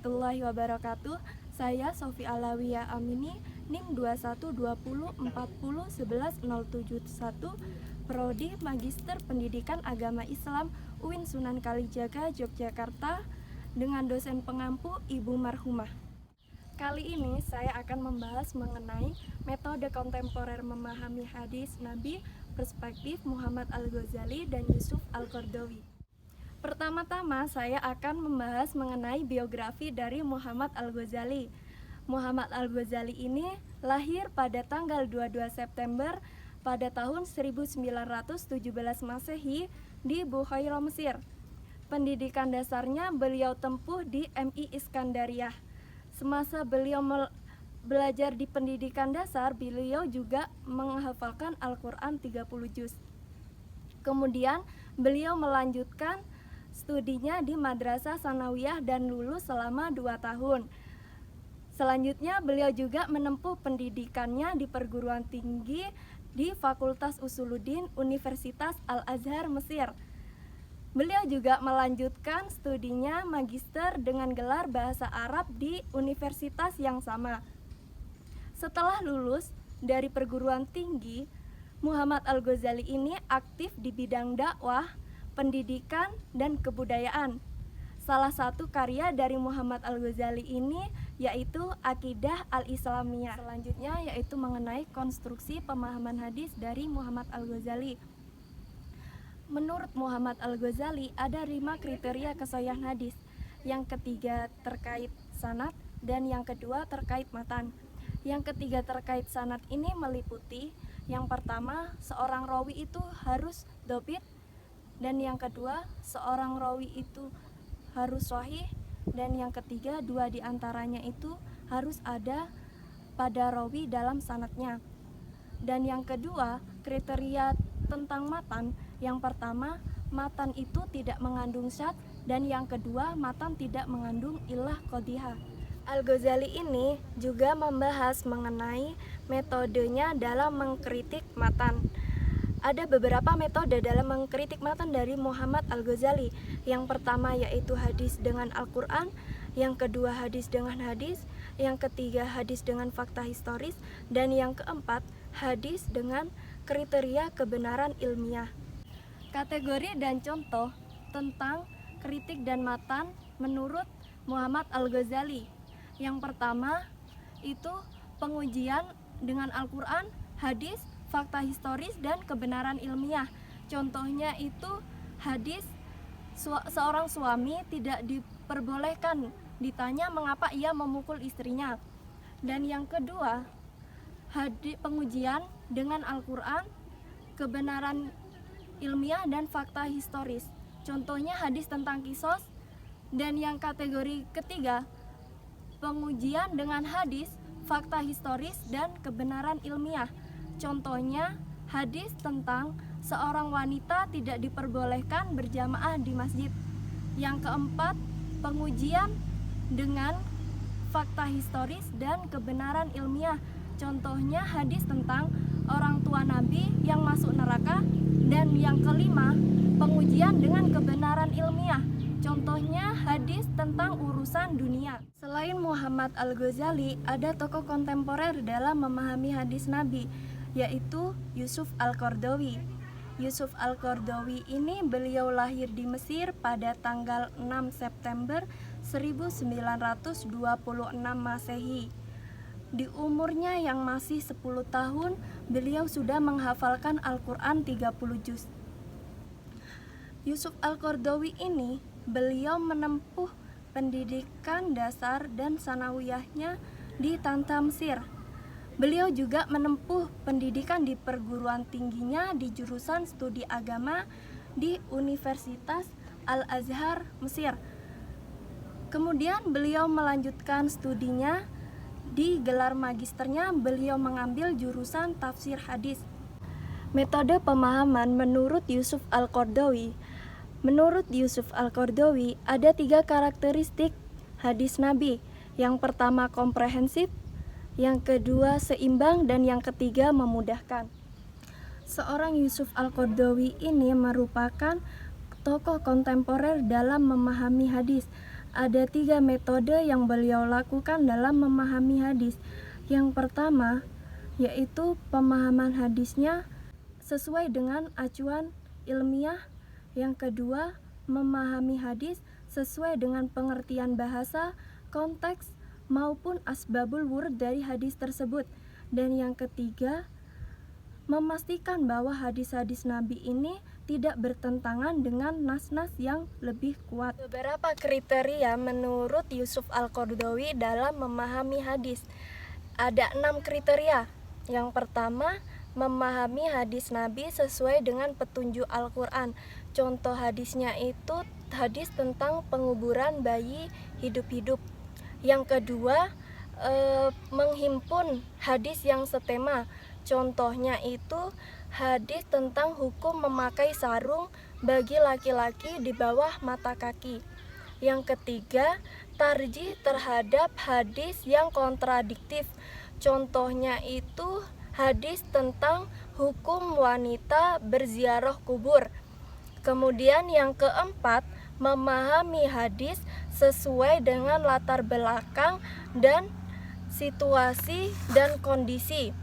warahmatullahi wabarakatuh. Saya Sofi Alawiyah Amini, NIM 2120401171, Prodi Magister Pendidikan Agama Islam UIN Sunan Kalijaga, Yogyakarta, dengan dosen pengampu Ibu Marhumah. Kali ini saya akan membahas mengenai metode kontemporer memahami hadis Nabi, perspektif Muhammad Al-Ghazali dan Yusuf Al-Qaradawi. Pertama-tama saya akan membahas mengenai biografi dari Muhammad Al-Ghazali. Muhammad Al-Ghazali ini lahir pada tanggal 22 September pada tahun 1917 Masehi di Bukhairah, Mesir. Pendidikan dasarnya beliau tempuh di MI Iskandariyah. Semasa beliau belajar di pendidikan dasar, beliau juga menghafalkan Al-Quran 30 juz. Kemudian beliau melanjutkan studinya di Madrasah Sanawiyah dan lulus selama 2 tahun. Selanjutnya beliau juga menempuh pendidikannya di perguruan tinggi di Fakultas Usuluddin Universitas Al-Azhar, Mesir. Beliau juga melanjutkan studinya magister dengan gelar bahasa Arab di universitas yang sama. Setelah lulus dari perguruan tinggi, Muhammad Al-Ghazali ini aktif di bidang dakwah, pendidikan, dan kebudayaan. Salah satu karya dari Muhammad Al-Ghazali ini yaitu Aqidah Al-Islamiyah. Selanjutnya yaitu mengenai konstruksi pemahaman hadis dari Muhammad Al-Ghazali. Menurut Muhammad Al-Ghazali ada 5 kriteria kesahihan hadis. Yang ketiga terkait sanad dan yang kedua terkait matan. Yang ketiga terkait sanad ini meliputi yang pertama, seorang rawi itu harus dhobit, dan yang kedua, seorang rawi itu harus sahih, dan yang ketiga, 2 diantaranya itu harus ada pada rawi dalam sanadnya. Dan yang kedua, kriteria tentang matan, yang pertama, matan itu tidak mengandung syadz, dan yang kedua, matan tidak mengandung illah qadhihah. Al-Ghazali ini juga membahas mengenai metodenya dalam mengkritik matan. Ada beberapa metode dalam mengkritik matan dari Muhammad Al-Ghazali. Yang pertama yaitu hadis dengan Al-Quran, yang kedua hadis dengan hadis, yang ketiga hadis dengan fakta historis, dan yang keempat hadis dengan kriteria kebenaran ilmiah. Kategori dan contoh tentang kritik dan matan menurut Muhammad Al-Ghazali. Yang pertama itu pengujian dengan Al-Quran, hadis, fakta historis, dan kebenaran ilmiah. Contohnya itu hadis seorang suami tidak diperbolehkan ditanya mengapa ia memukul istrinya. Dan yang kedua, pengujian dengan Al-Quran, kebenaran ilmiah, dan fakta historis. Contohnya hadis tentang kisos. Dan yang kategori ketiga, pengujian dengan hadis, fakta historis, dan kebenaran ilmiah. Contohnya hadis tentang seorang wanita tidak diperbolehkan berjamaah di masjid. Yang keempat, pengujian dengan fakta historis dan kebenaran ilmiah. Contohnya hadis tentang orang tua Nabi yang masuk neraka. Dan yang kelima, pengujian dengan kebenaran ilmiah. Contohnya hadis tentang urusan dunia. Selain Muhammad Al-Ghazali, ada tokoh kontemporer dalam memahami hadis Nabi, yaitu Yusuf Al-Qaradawi. Yusuf Al-Qaradawi ini beliau lahir di Mesir pada tanggal 6 September 1926 Masehi. Di umurnya yang masih 10 tahun, beliau sudah menghafalkan Al-Quran 30 juz. Yusuf Al-Qaradawi ini beliau menempuh pendidikan dasar dan sanawiyahnya di Tanta, Mesir. Beliau juga menempuh pendidikan di perguruan tingginya di jurusan studi agama di Universitas Al-Azhar, Mesir. Kemudian beliau melanjutkan studinya di gelar magisternya, beliau mengambil jurusan tafsir hadis. Metode pemahaman menurut Yusuf Al-Qaradawi. Menurut Yusuf Al-Qaradawi ada 3 karakteristik hadis Nabi. Yang pertama komprehensif, yang kedua seimbang, dan yang ketiga memudahkan. Seorang Yusuf Al-Qaradawi ini merupakan tokoh kontemporer dalam memahami hadis. ada 3 metode yang beliau lakukan dalam memahami hadis. Yang pertama, yaitu pemahaman hadisnya sesuai dengan acuan ilmiah. Yang kedua, memahami hadis sesuai dengan pengertian bahasa, konteks, maupun asbabul wurud dari hadis tersebut. Dan yang ketiga, memastikan bahwa hadis-hadis Nabi ini tidak bertentangan dengan nas-nas yang lebih kuat. Beberapa kriteria menurut Yusuf Al-Qaradawi dalam memahami hadis. Ada 6 kriteria. Yang pertama, memahami hadis Nabi sesuai dengan petunjuk Al-Quran. Contoh hadisnya itu hadis tentang penguburan bayi hidup-hidup. Yang kedua, menghimpun hadis yang setema. Contohnya itu hadis tentang hukum memakai sarung bagi laki-laki di bawah mata kaki. Yang ketiga, tarjih terhadap hadis yang kontradiktif. Contohnya itu hadis tentang hukum wanita berziarah kubur. Kemudian yang keempat, memahami hadis sesuai dengan latar belakang dan situasi dan kondisi.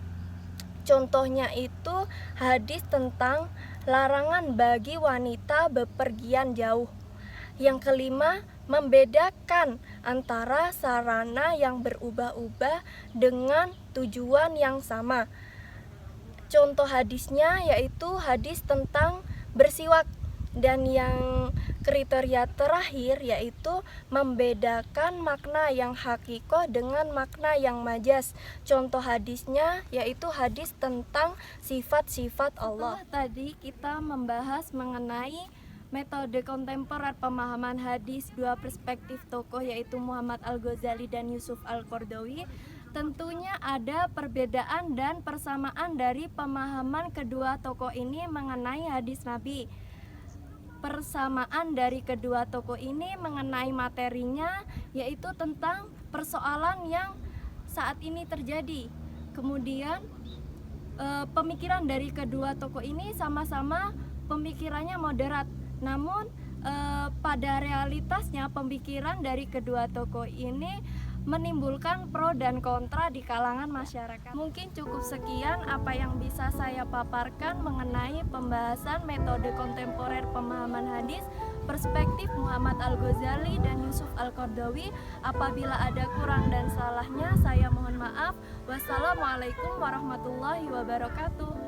Contohnya itu hadis tentang larangan bagi wanita bepergian jauh. Yang kelima, membedakan antara sarana yang berubah-ubah dengan tujuan yang sama. Contoh hadisnya yaitu hadis tentang bersiwak. Dan yang kriteria terakhir yaitu membedakan makna yang hakikoh dengan makna yang majas. Contoh hadisnya yaitu hadis tentang sifat-sifat Allah. Tadi kita membahas mengenai metode kontemporer pemahaman hadis, 2 perspektif tokoh yaitu Muhammad Al-Ghazali dan Yusuf Al-Qaradawi. Tentunya ada perbedaan dan persamaan dari pemahaman kedua tokoh ini mengenai hadis Nabi. Persamaan dari kedua tokoh ini mengenai materinya yaitu tentang persoalan yang saat ini terjadi. Kemudian pemikiran dari kedua tokoh ini sama-sama pemikirannya moderat. Namun pada realitasnya pemikiran dari kedua tokoh ini menimbulkan pro dan kontra di kalangan masyarakat. Mungkin cukup sekian apa yang bisa saya paparkan mengenai pembahasan metode kontemporer pemahaman hadis, perspektif Muhammad Al-Ghazali dan Yusuf Al-Qaradawi. Apabila ada kurang dan salahnya, saya mohon maaf. Wassalamualaikum warahmatullahi wabarakatuh.